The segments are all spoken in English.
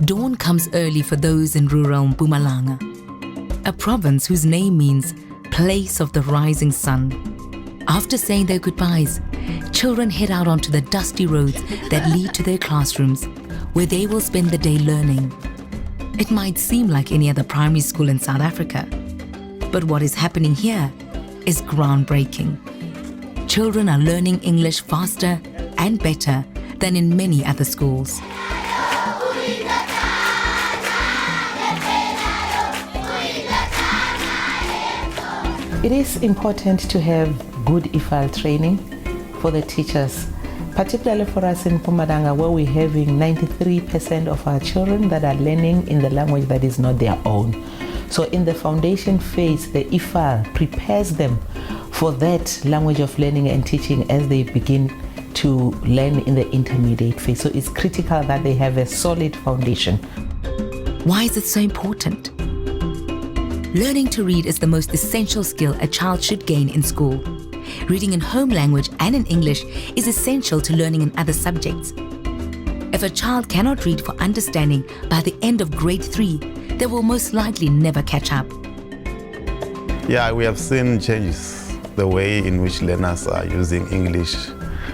Dawn comes early for those in rural Mpumalanga, a province whose name means place of the rising sun. After saying their goodbyes, children head out onto the dusty roads that lead to their classrooms, where they will spend the day learning. It might seem like any other primary school in South Africa, but what is happening here is groundbreaking. Children are learning English faster and better than in many other schools. It is important to have good IFAL training for the teachers, particularly for us in Mpumalanga, where we're having 93% of our children that are learning in the language that is not their own. So in the foundation phase, the IFAL prepares them for that language of learning and teaching as they begin to learn in the intermediate phase. So it's critical that they have a solid foundation. Why is it so important? Learning to read is the most essential skill a child should gain in school. Reading in home language and in English is essential to learning in other subjects. If a child cannot read for understanding by the end of grade 3, they will most likely never catch up. Yeah, we have seen changes, the way in which learners are using English,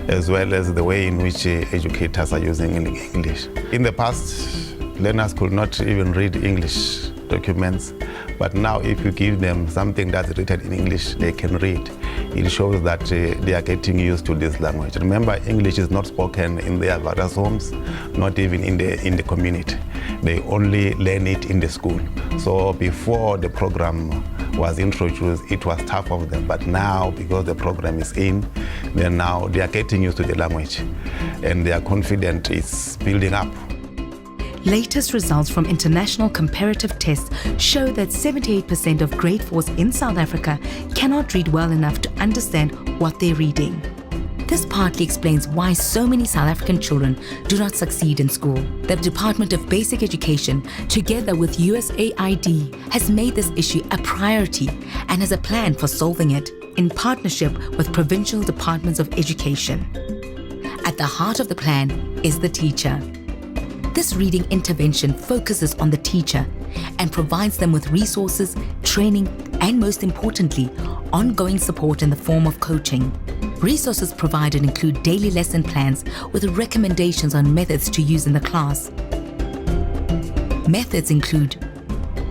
as well as the way in which educators are using English. In the past, learners could not even read English documents, but now if you give them something that's written in English, they can read. It shows that they are getting used to this language. Remember, English is not spoken in their various homes, not even in the community. They only learn it in the school. So before the program was introduced, it was tough for them, but now because the program is in, they are getting used to the language and they are confident it's building up. Latest results from international comparative tests show that 78% of grade 4s in South Africa cannot read well enough to understand what they're reading. This partly explains why so many South African children do not succeed in school. The Department of Basic Education, together with USAID, has made this issue a priority and has a plan for solving it in partnership with provincial departments of education. At the heart of the plan is the teacher. This reading intervention focuses on the teacher and provides them with resources, training, and most importantly, ongoing support in the form of coaching. Resources provided include daily lesson plans with recommendations on methods to use in the class. Methods include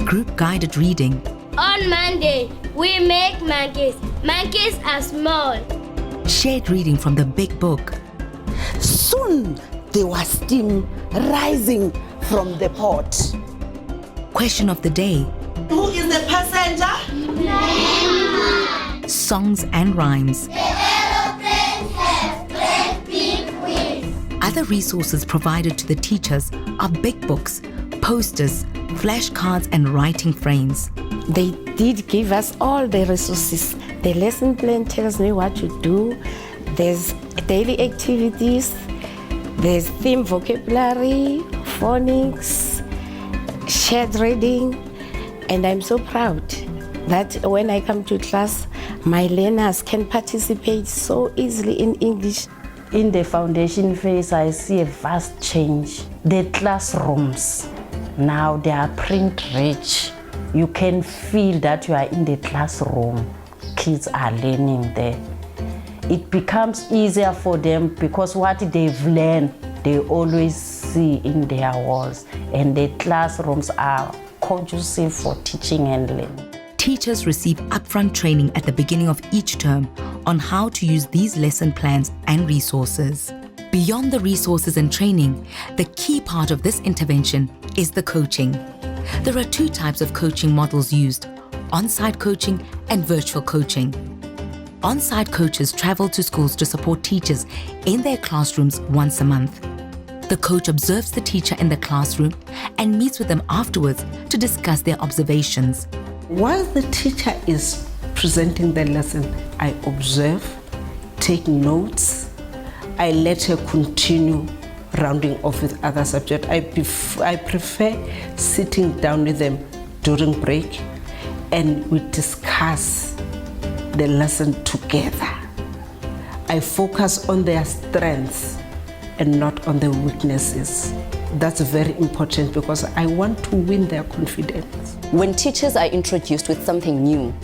group guided reading. On Monday, we make monkeys. Monkeys are small. Shared reading from the big book. Soon there was steam rising from the pot. Question of the day. Who is the passenger? Songs and rhymes. The aeroplanes have great big wings. Other resources provided to the teachers are big books, posters, flashcards, and writing frames. They did give us all the resources. The lesson plan tells me what to do. There's daily activities. There's theme vocabulary, phonics, shared reading, and I'm so proud that when I come to class, my learners can participate so easily in English. In the foundation phase, I see a vast change. The classrooms, now they are print rich. You can feel that you are in the classroom. Kids are learning there. It becomes easier for them because what they've learned, they always see in their walls, and the classrooms are conducive for teaching and learning. Teachers receive upfront training at the beginning of each term on how to use these lesson plans and resources. Beyond the resources and training, the key part of this intervention is the coaching. There are 2 types of coaching models used: on-site coaching and virtual coaching. On-site coaches travel to schools to support teachers in their classrooms once a month. The coach observes the teacher in the classroom and meets with them afterwards to discuss their observations. While the teacher is presenting the lesson, I observe, take notes, I let her continue rounding off with other subjects. I prefer sitting down with them during break and we discuss the lesson together. I focus on their strengths and not on the weaknesses. That's very important because I want to win their confidence. When teachers are introduced with something new,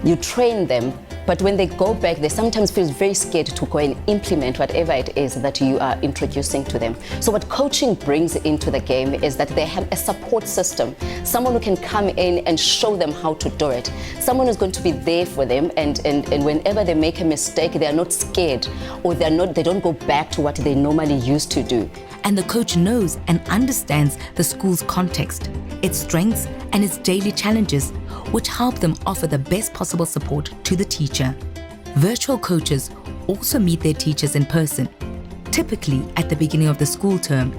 you train them, but when they go back, they sometimes feel very scared to go and implement whatever it is that you are introducing to them. So what coaching brings into the game is that they have a support system, someone who can come in and show them how to do it, someone who's going to be there for them, and whenever they make a mistake, they are not scared, or they don't go back to what they normally used to do. And the coach knows and understands the school's context, its strengths and its daily challenges, which help them offer the best possible support to the teacher. Virtual coaches also meet their teachers in person, typically at the beginning of the school term,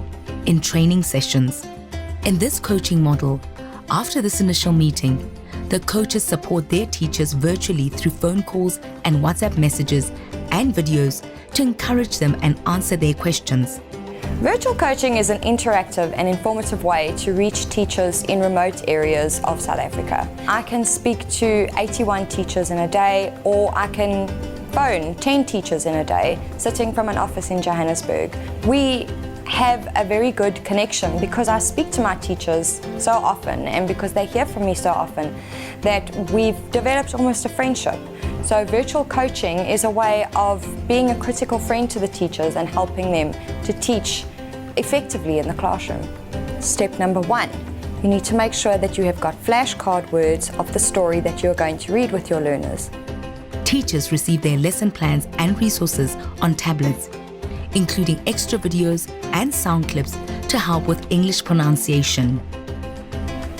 in training sessions. In this coaching model, after this initial meeting, the coaches support their teachers virtually through phone calls and WhatsApp messages and videos to encourage them and answer their questions. Virtual coaching is an interactive and informative way to reach teachers in remote areas of South Africa. I can speak to 81 teachers in a day, or I can phone 10 teachers in a day sitting from an office in Johannesburg. We have a very good connection because I speak to my teachers so often, and because they hear from me so often, that we've developed almost a friendship. So virtual coaching is a way of being a critical friend to the teachers and helping them to teach effectively in the classroom. Step number 1, you need to make sure that you have got flashcard words of the story that you're going to read with your learners. Teachers receive their lesson plans and resources on tablets, including extra videos and sound clips to help with English pronunciation.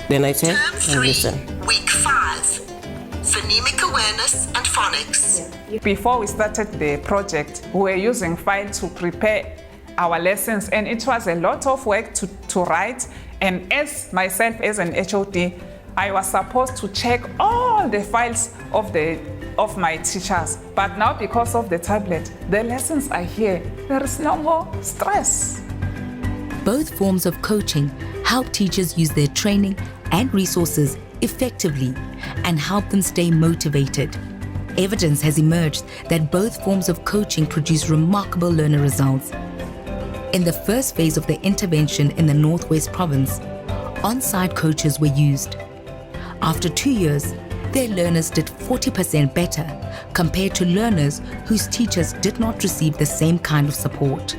Then I say, Term 3, listen. Week 5, Phonemic Awareness and Phonics. Before we started the project, we were using File to prepare our lessons, and it was a lot of work to write. And as myself as an HOD, I was supposed to check all the files of my teachers. But now, because of the tablet, the lessons are here. There is no more stress. Both forms of coaching help teachers use their training and resources effectively and help them stay motivated. Evidence has emerged that both forms of coaching produce remarkable learner results. In the first phase of the intervention in the Northwest Province, on-site coaches were used. After 2 years, their learners did 40% better compared to learners whose teachers did not receive the same kind of support.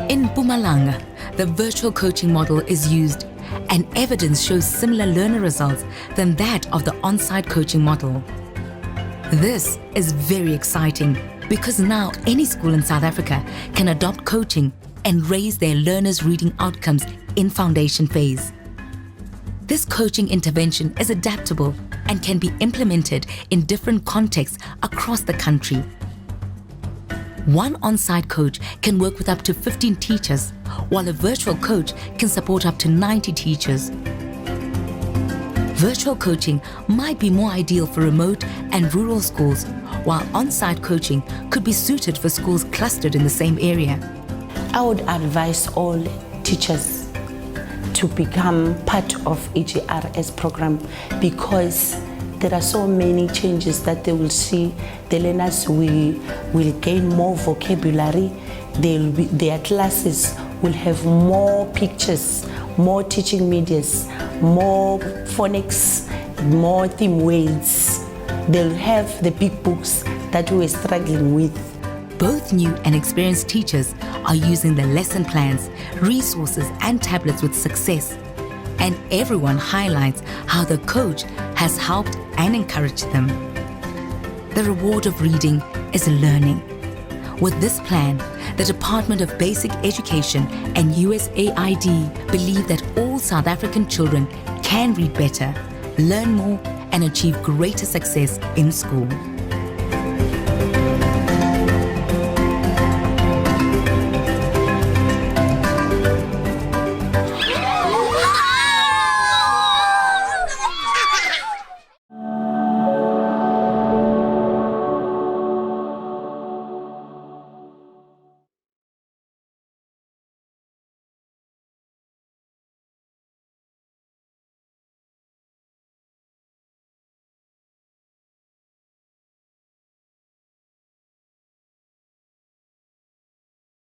In Mpumalanga, the virtual coaching model is used, and evidence shows similar learner results than that of the on-site coaching model. This is very exciting because now any school in South Africa can adopt coaching and raise their learners' reading outcomes in foundation phase. This coaching intervention is adaptable and can be implemented in different contexts across the country. One on-site coach can work with up to 15 teachers, while a virtual coach can support up to 90 teachers. Virtual coaching might be more ideal for remote and rural schools, while on-site coaching could be suited for schools clustered in the same area. I would advise all teachers to become part of EGRS program because there are so many changes that they will see. The learners will gain more vocabulary. Their classes will have more pictures, more teaching medias, more phonics, more theme words. They'll have the big books that we're struggling with. Both new and experienced teachers are using the lesson plans, resources and tablets with success. And everyone highlights how the coach has helped and encouraged them. The reward of reading is learning. With this plan, the Department of Basic Education and USAID believe that all South African children can read better, learn more, and achieve greater success in school.